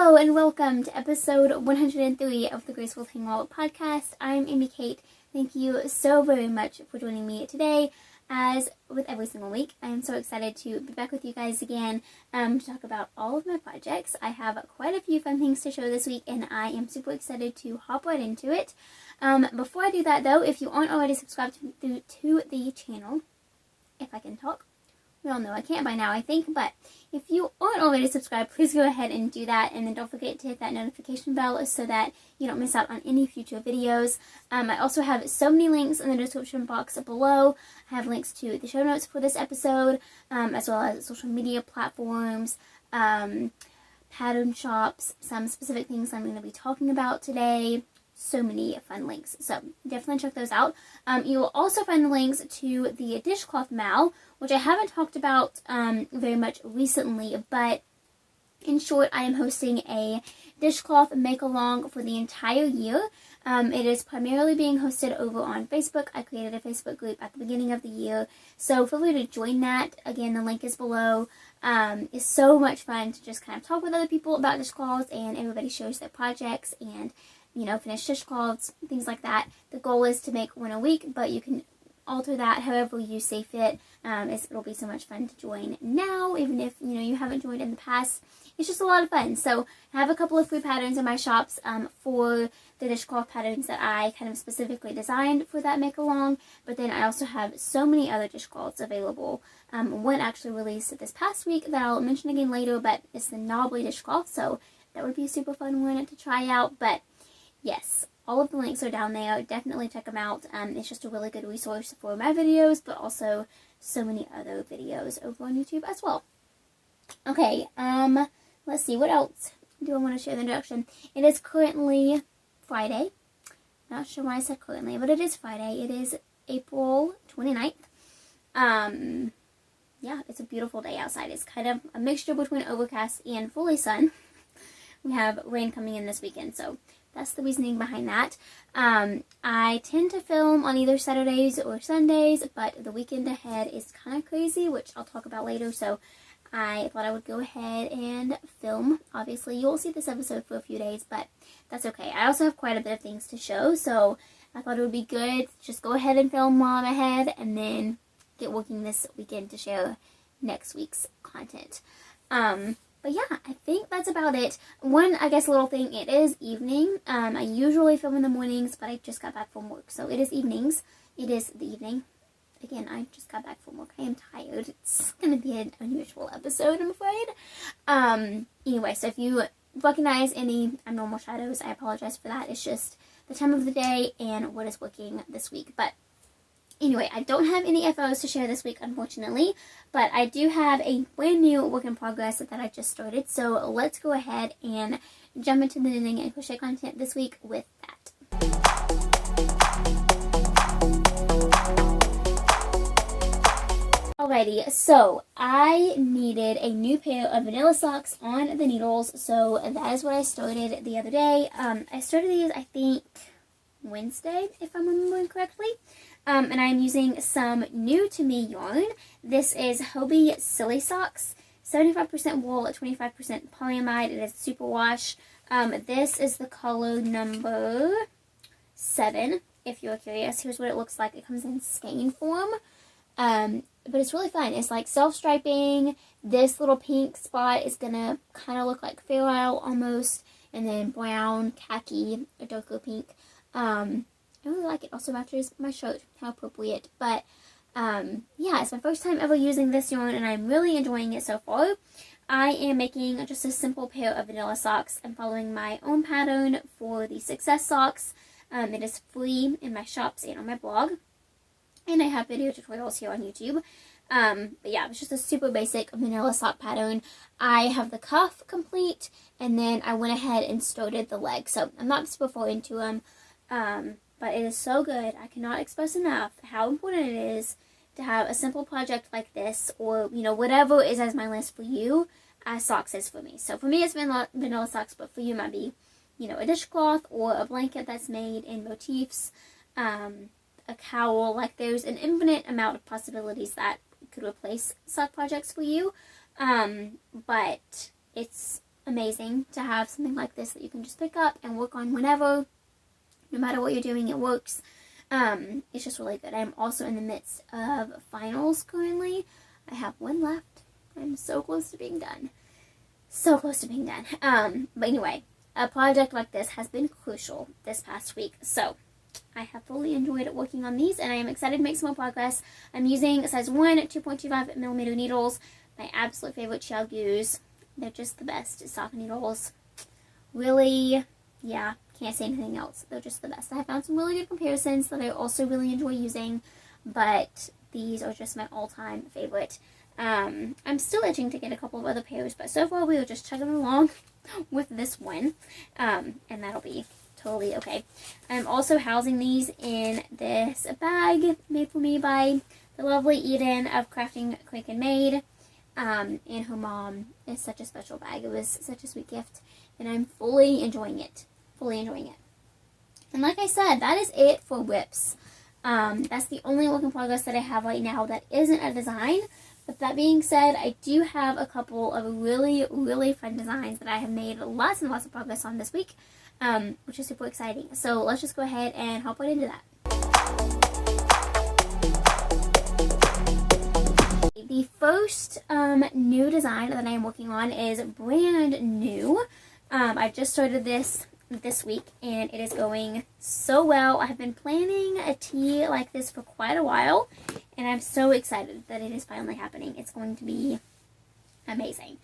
Hello and welcome to episode 103 of the Graceful Tangle podcast. I'm Amy Kate. Thank you so very much for joining me today. As with every single week, I am so excited to be back with you guys again to talk about all of my projects. I have quite a few fun things to show this week and I am super excited to hop right into it. Before I do that though, if you aren't already subscribed to the channel, if I can talk, we all know I can't by now, I think, but if you aren't already subscribed, please go ahead and do that, and then don't forget to hit that notification bell so that you don't miss out on any future videos. I also have so many links in the description box below. I have links to the show notes for this episode, as well as social media platforms, pattern shops, some specific things I'm going to be talking about today. So many fun links, so definitely check those out. You will also find the links to the Dishcloth Mal, which I haven't talked about very much recently, but in short, I am hosting a Dishcloth Make-A-Long for the entire year. It is primarily being hosted over on Facebook. I created a Facebook group at the beginning of the year, so feel free to join that. Again, the link is below. It's so much fun to just kind of talk with other people about dishcloths, and everybody shares their projects and finish dishcloths, things like that. The goal is to make one a week, but you can alter that however you see fit. It'll be so much fun to join now, even if you haven't joined in the past. It's just a lot of fun. So I have a couple of free patterns in my shops for the dishcloth patterns that I kind of specifically designed for that make-along, but then I also have so many other dishcloths available. One actually released this past week that I'll mention again later, but it's the knobbly dishcloth, so that would be a super fun one to try out. But yes, all of the links are down there. Definitely check them out. It's just a really good resource for my videos, but also so many other videos over on YouTube as well. Okay, let's see, what else do I want to share in the introduction? It is currently Friday. Not sure why I said currently, but it is Friday. It is April 29th. Yeah, it's a beautiful day outside. It's kind of a mixture between overcast and fully sun. We have rain coming in this weekend, so that's the reasoning behind that. I tend to film on either Saturdays or Sundays, but the weekend ahead is kind of crazy, which I'll talk about later, so I thought I would go ahead and film. Obviously, you won't see this episode for a few days, but that's okay. I also have quite a bit of things to show, so I thought it would be good to just go ahead and film while I'm ahead, and then get working this weekend to share next week's content. But yeah, I think that's about it. One, I guess, little thing, it is evening. I usually film in the mornings, but I just got back from work, so it is evenings. It is the evening. Again, I just got back from work. I am tired. It's going to be an unusual episode, I'm afraid. Anyway, so if you recognize any abnormal shadows, I apologize for that. It's just the time of the day and what is working this week. But anyway, I don't have any FOs to share this week, unfortunately, but I do have a brand new work in progress that I just started, so let's go ahead and jump into the knitting and crochet content this week with that. Alrighty, so I needed a new pair of vanilla socks on the needles, so that is what I started the other day. I started these, I think, Wednesday, if I'm remembering correctly. And I'm using some new to me yarn. This is Hobie Silly Socks, 75% wool, 25% polyamide. It is superwash. This is the color number 7, if you're curious. Here's what it looks like. It comes in skein form. But it's really fun. It's like self-striping. This little pink spot is going to kind of look like Fair Isle almost. And then brown, khaki, a darker pink. I really like it. Also matches my shirt. How appropriate. But, yeah, it's my first time ever using this yarn, and I'm really enjoying it so far. I am making just a simple pair of vanilla socks. I'm following my own pattern for the Success socks. It is free in my shops and on my blog. And I have video tutorials here on YouTube. But yeah, it's just a super basic vanilla sock pattern. I have the cuff complete, and then I went ahead and started the leg. So I'm not super far into them. But it is so good. I cannot express enough how important it is to have a simple project like this, or, whatever is as my list for you, as socks is for me. So for me, it's vanilla socks, but for you, it might be, a dishcloth or a blanket that's made in motifs, a cowl. Like, there's an infinite amount of possibilities that could replace sock projects for you. But it's amazing to have something like this that you can just pick up and work on whenever, no matter what you're doing, it works. It's just really good. I'm also in the midst of finals currently. I have one left. I'm so close to being done. So close to being done. But anyway, a project like this has been crucial this past week. So I have fully enjoyed working on these, and I am excited to make some more progress. I'm using size 1 2.25 millimeter needles, my absolute favorite shell gears. They're just the best sock needles. Really, yeah, can't say anything else. They're just the best. I have found some really good comparisons that I also really enjoy using, but these are just my all-time favorite. I'm still itching to get a couple of other pairs, but so far we are just chugging along with this one, and that'll be totally okay. I'm also housing these in this bag made for me by the lovely Eden of Crafting Quick and Made, and her mom. Is such a special bag. It was such a sweet gift, and I'm fully enjoying it. And like I said, that is it for whips. That's the only work in progress that I have right now that isn't a design. But that being said, I do have a couple of really, really fun designs that I have made lots and lots of progress on this week, which is super exciting. So let's just go ahead and hop right into that. The first new design that I am working on is brand new. I just started this week, and it is going so well. I have been planning a tee like this for quite a while, and I'm so excited that it is finally happening. It's going to be amazing.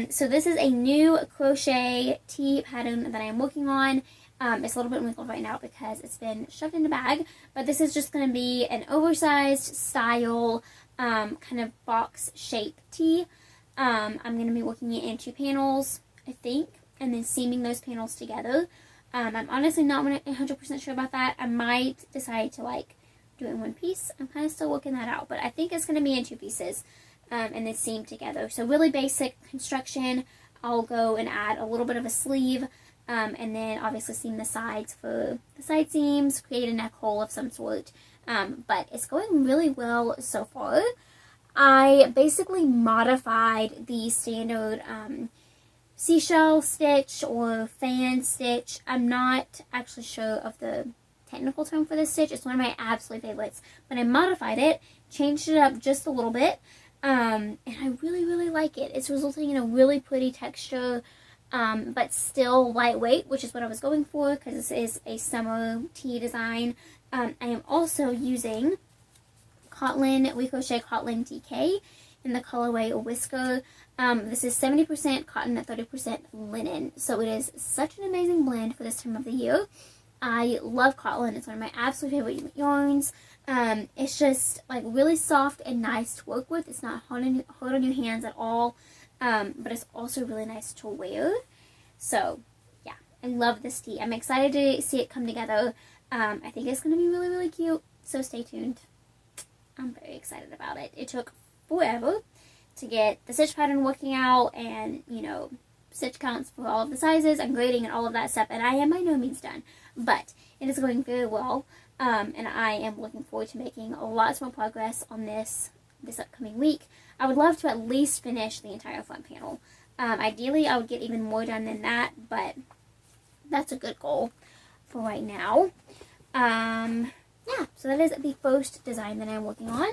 So this is a new crochet tee pattern that I am working on. It's a little bit wrinkled right now because it's been shoved in a bag, but this is just going to be an oversized style kind of box shape tee. I'm going to be working it in 2 panels, I think, and then seaming those panels together. I'm honestly not 100% sure about that. I might decide to do it in one piece. I'm kind of still working that out, but I think it's going to be in 2 pieces and then seam together. So really basic construction. I'll go and add a little bit of a sleeve, and then obviously seam the sides for the side seams, create a neck hole of some sort. But it's going really well so far. I basically modified the standard seashell stitch or fan stitch. I'm not actually sure of the technical term for this stitch. It's one of my absolute favorites, but I modified it, changed it up just a little bit, and I really, really like it. It's resulting in a really pretty texture, but still lightweight, which is what I was going for because this is a summer tee design. I am also using We Crochet Cotton DK in the colorway Whisker. This is 70% cotton and 30% linen, so it is such an amazing blend for this time of the year. I love cotton. It's one of my absolute favorite yarns. It's just really soft and nice to work with. It's not hard on your hands at all, but it's also really nice to wear. So yeah, I love this tee. I'm excited to see it come together. I think it's going to be really, really cute, so stay tuned. I'm very excited about it. It took forever to get the stitch pattern working out and, stitch counts for all of the sizes and grading and all of that stuff, and I am by no means done, but it is going very well, and I am looking forward to making lots more progress on this upcoming week. I would love to at least finish the entire front panel. Ideally, I would get even more done than that, but that's a good goal for right now. Yeah, so that is the first design that I'm working on.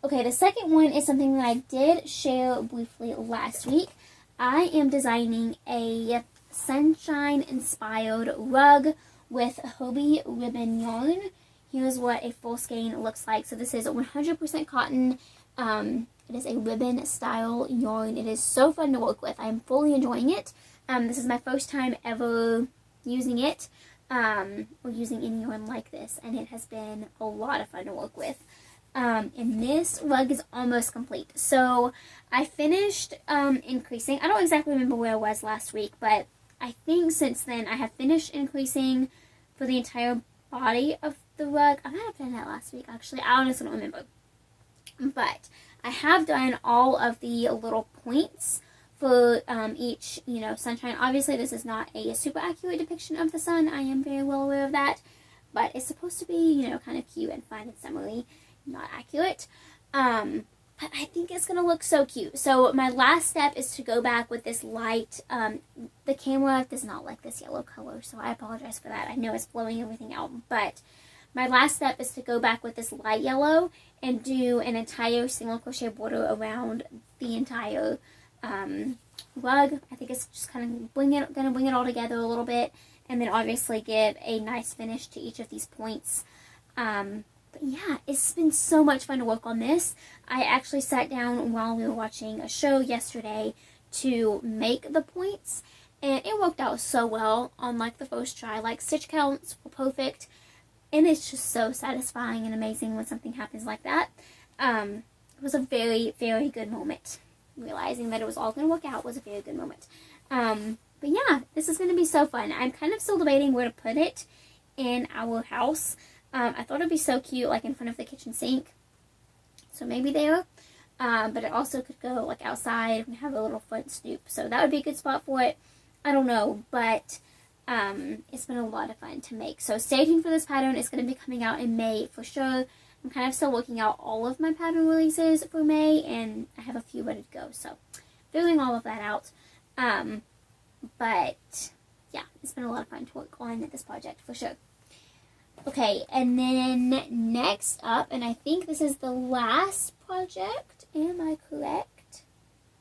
Okay, the second one is something that I did share briefly last week. I am designing a sunshine-inspired rug with Hobie ribbon yarn. Here's what a full skein looks like. So this is 100% cotton. It is a ribbon-style yarn. It is so fun to work with. I'm fully enjoying it. This is my first time ever using it, or using any yarn like this, and it has been a lot of fun to work with. And this rug is almost complete. So I finished increasing. I don't exactly remember where I was last week, but I think since then I have finished increasing for the entire body of the rug. I might have done that last week, actually. I honestly don't remember. But I have done all of the little points for each, sunshine. Obviously, this is not a super accurate depiction of the sun. I am very well aware of that. But it's supposed to be, kind of cute and fun and summery. Not accurate. But but I think it's going to look so cute. So my last step is to go back with this light. The camera does not like this yellow color, so I apologize for that. I know it's blowing everything out, but my last step is to go back with this light yellow and do an entire single crochet border around the entire rug. I think it's just kind of bring it all together a little bit, and then obviously give a nice finish to each of these points. But yeah, it's been so much fun to work on this. I actually sat down while we were watching a show yesterday to make the points, and it worked out so well on like the first try. Like, stitch counts were perfect, and it's just so satisfying and amazing when something happens like that. It was a very, very good moment. Realizing that it was all going to work out was a very good moment. But yeah, this is going to be so fun. I'm kind of still debating where to put it in our house. I thought it'd be so cute, like in front of the kitchen sink. So maybe there. But it also could go like outside and have a little front stoop. So that would be a good spot for it. I don't know, but it's been a lot of fun to make. So stay tuned for this pattern. It's going to be coming out in May for sure. I'm kind of still working out all of my pattern releases for May, and I have a few ready to go. So filling all of that out. But yeah, it's been a lot of fun to work on this project for sure. Okay, and then next up, and I think this is the last project. Am I correct?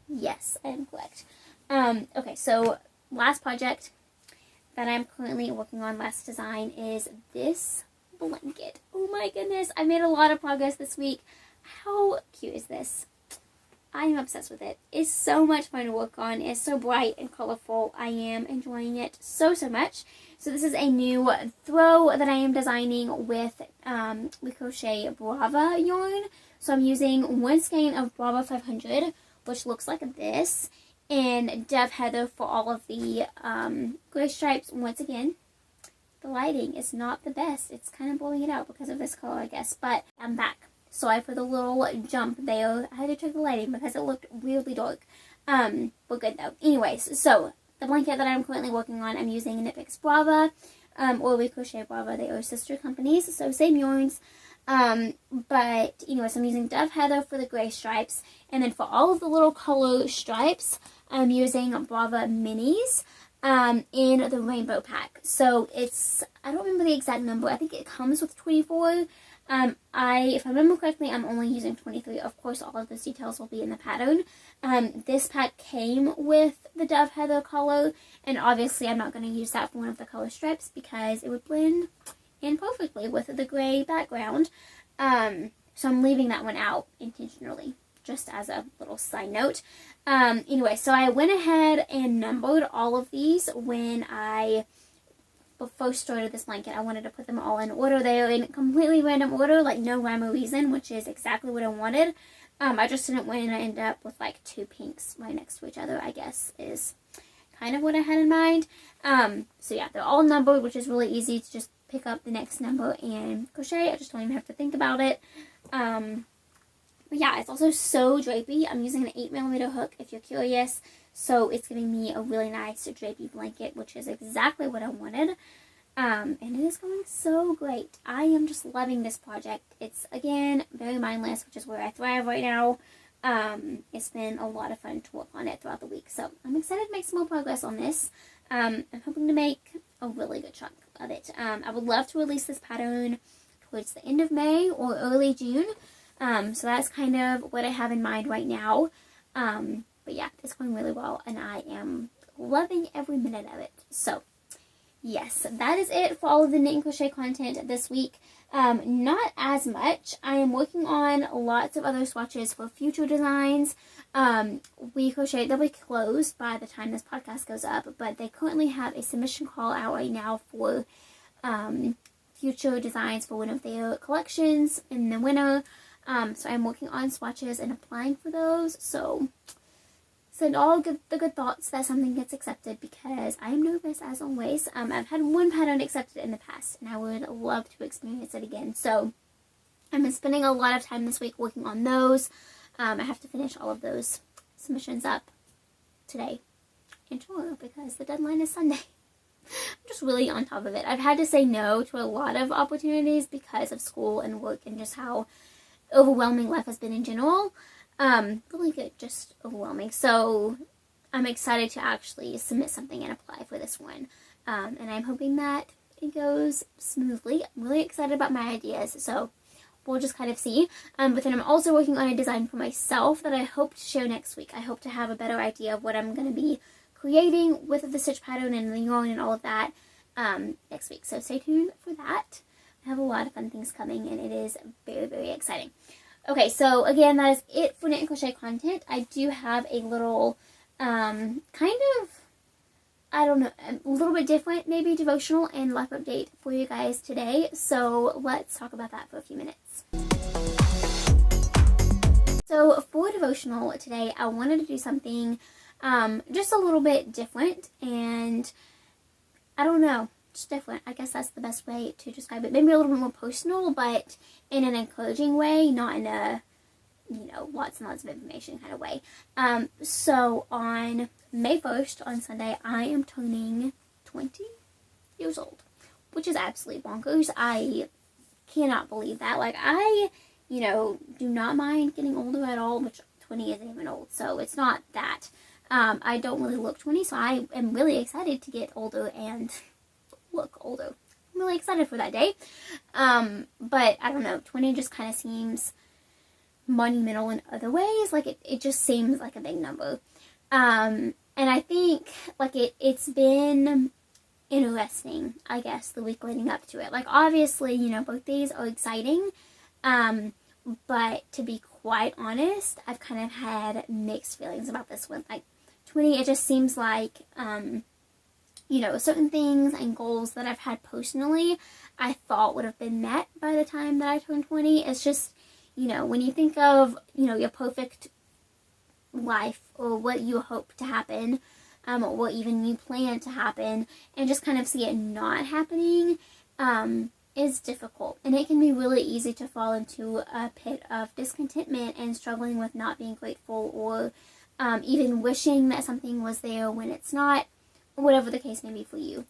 Yes, I am correct. Okay, so last project that I'm currently working on, last design, is this blanket. Oh my goodness, I made a lot of progress this week. How cute is this? I am obsessed with it. It's so much fun to work on. It's so bright and colorful. I am enjoying it so much. So this is a new throw that I am designing with We Crochet Brava yarn. So I'm using one skein of Brava 500, which looks like this, and Dove Heather for all of the gray stripes. Once again, the lighting is not the best. It's kind of blowing it out because of this color, I guess, but I'm back. Sorry for the little jump there. I had to check the lighting because it looked weirdly dark. But good though. Anyways, so the blanket that I'm currently working on, I'm using Knit Picks Brava, or We Crochet Brava. They are sister companies, so same yarns. But anyways, I'm using Dove Heather for the gray stripes, and then for all of the little color stripes, I'm using Brava Minis in the rainbow pack. So it's, I don't remember the exact number. I think it comes with 24. If I remember correctly, I'm only using 23. Of course, all of those details will be in the pattern. This pack came with the Dove Heather color, and obviously I'm not going to use that for one of the color stripes because it would blend in perfectly with the gray background. So I'm leaving that one out intentionally, just as a little side note. Anyway, so I went ahead and numbered all of these when I first started this blanket. I wanted to put them all in order. They are in completely random order, like no rhyme or reason, which is exactly what I wanted. I just didn't want to end up with like two pinks right next to each other, I guess, is kind of what I had in mind. So yeah, they're all numbered, which is really easy to just pick up the next number and crochet. I just don't even have to think about it. But yeah, it's also so drapey. I'm using an 8mm hook, if you're curious. So it's giving me a really nice drapey blanket, which is exactly what I wanted. And it is going so great. I am just loving this project. It's, again, very mindless, which is where I thrive right now. It's been a lot of fun to work on it throughout the week. So I'm excited to make some more progress on this. I'm hoping to make a really good chunk of it. I would love to release this pattern towards the end of May or early June. So that's kind of what I have in mind right now. But yeah, it's going really well, and I am loving every minute of it. So yes, that is it for all of the knit and crochet content this week. Not as much. I am working on lots of other swatches for future designs. We Crochet, they'll be closed by the time this podcast goes up, but they currently have a submission call out right now for future designs for one of their collections in the winter. So I'm working on swatches and applying for those. So send all the good thoughts that something gets accepted, because I am nervous as always. I've had one pattern accepted in the past, and I would love to experience it again. So I've been spending a lot of time this week working on those. I have to finish all of those submissions up today and tomorrow because the deadline is Sunday. I'm just really on top of it. I've had to say no to a lot of opportunities because of school and work and just how overwhelming life has been in general. really good, just overwhelming. So I'm excited to actually submit something and apply for this one. And I'm hoping that it goes smoothly. I'm really excited about my ideas, so we'll just kind of see. But then I'm also working on a design for myself that I hope to share next week. I hope to have a better idea of what I'm going to be creating with the stitch pattern and the yarn and all of that next week. So stay tuned for that. I have a lot of fun things coming, and it is very, very exciting. Okay, so again, that is it for knit and crochet content. I do have a little kind of, I don't know, a little bit different maybe devotional and life update for you guys today. So let's talk about that for a few minutes. So for devotional today, I wanted to do something just a little bit different, and I don't know, just different. I guess that's the best way to describe it. Maybe a little bit more personal, but in an encouraging way, not in a, lots and lots of information kind of way. So on May 1st, on Sunday, I am turning 20 years old, which is absolutely bonkers. I cannot believe that. Like, I, do not mind getting older at all, which 20 isn't even old, so it's not that. I don't really look 20, so I am really excited to get older and look older. I'm really excited for that day. But I don't know, 20 just kind of seems monumental in other ways. Like, it just seems like a big number. And I think, like, it's been interesting, I guess, the week leading up to it. Like, obviously, birthdays are exciting. But to be quite honest, I've kind of had mixed feelings about this one. Like, 20, it just seems like, certain things and goals that I've had personally, I thought would have been met by the time that I turned 20. It's just, when you think of, your perfect life, or what you hope to happen, or what even you plan to happen, and just kind of see it not happening, is difficult. And it can be really easy to fall into a pit of discontentment and struggling with not being grateful, or even wishing that something was there when it's not, whatever the case may be for you.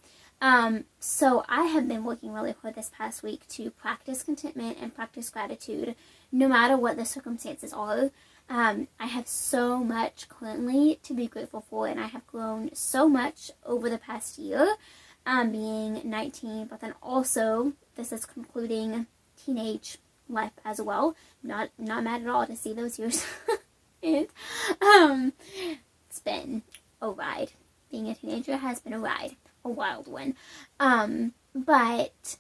So I have been working really hard this past week to practice contentment and practice gratitude, no matter what the circumstances are. I have so much currently to be grateful for, and I have grown so much over the past year, being 19, but then also this is concluding teenage life as well. Not mad at all to see those years. And it's been a ride. Being a teenager has been a ride, a wild one. But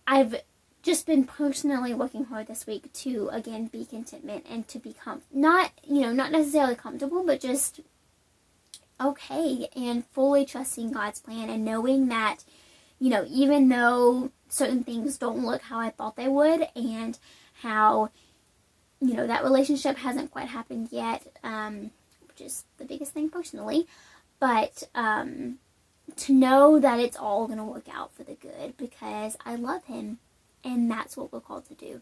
I've just been personally working hard this week to, again, be contentment and to become, not necessarily comfortable, but just okay, and fully trusting God's plan, and knowing that, even though certain things don't look how I thought they would, and how, that relationship hasn't quite happened yet, which is the biggest thing personally, but to know that it's all going to work out for the good, because I love him, and that's what we're called to do.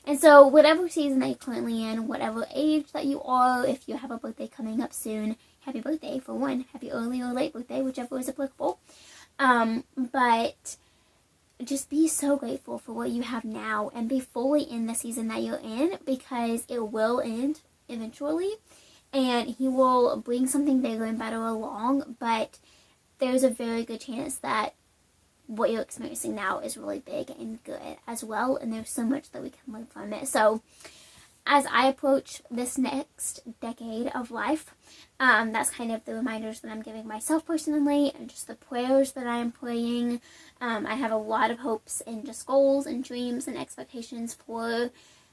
And so whatever season that you're currently in, whatever age that you are, if you have a birthday coming up soon, happy birthday for one, happy early or late birthday, whichever is applicable. But just be so grateful for what you have now, and be fully in the season that you're in, because it will end eventually, and he will bring something bigger and better along. But there's a very good chance that what you're experiencing now is really big and good as well, and there's so much that we can learn from it. So as I approach this next decade of life, that's kind of the reminders that I'm giving myself personally, and just the prayers that I'm praying. I have a lot of hopes and just goals and dreams and expectations for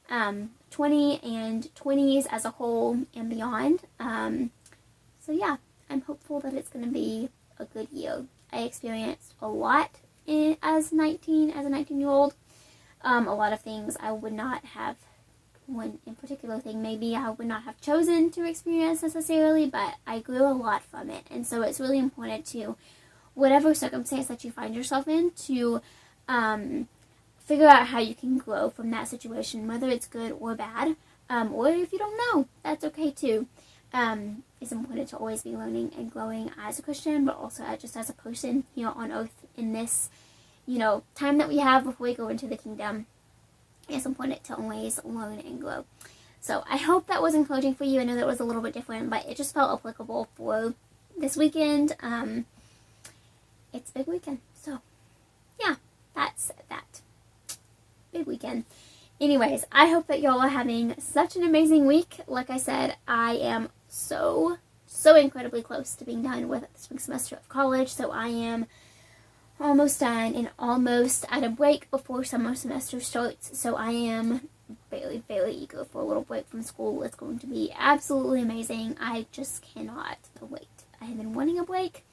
20 and 20s as a whole and beyond. So yeah, I'm hopeful that it's going to be a good year. I experienced a lot as a 19-year-old. A lot of things I would not have, one in particular thing maybe I would not have chosen to experience necessarily, but I grew a lot from it. And so it's really important to, whatever circumstance that you find yourself in, to figure out how you can grow from that situation, whether it's good or bad, or if you don't know, that's okay too. It's important to always be learning and growing as a Christian, but also just as a person here on earth in this, time that we have before we go into the kingdom. It's important to always learn and grow. So I hope that was encouraging for you. I know that was a little bit different, but it just felt applicable for this weekend. It's a big weekend, so yeah, that's that. Big weekend. Anyways, I hope that y'all are having such an amazing week. Like I said, I am so incredibly close to being done with the spring semester of college, so I am almost done and almost at a break before summer semester starts, so I am very eager for a little break from school. It's going to be absolutely amazing. I just cannot wait. I have been wanting a break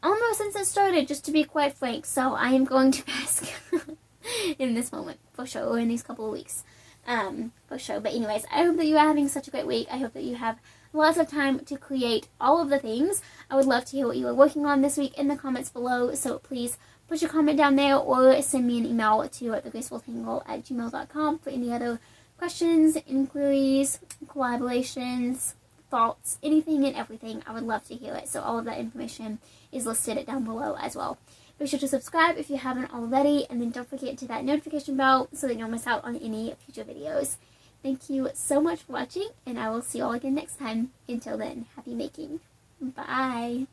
almost since it started, just to be quite frank, so I am going to bask in this moment, for sure, or in these couple of weeks, for sure. But anyways, I hope that you are having such a great week. I hope that you have lots of time to create all of the things. I would love to hear what you are working on this week in the comments below, so please put your comment down there or send me an email to thegracefultangle@gmail.com for any other questions, inquiries, collaborations, thoughts, anything and everything. I would love to hear it. So all of that information is listed down below as well. Be sure to subscribe if you haven't already, and then don't forget to hit that notification bell so that you don't miss out on any future videos. Thank you so much for watching, and I will see you all again next time. Until then, happy making. Bye!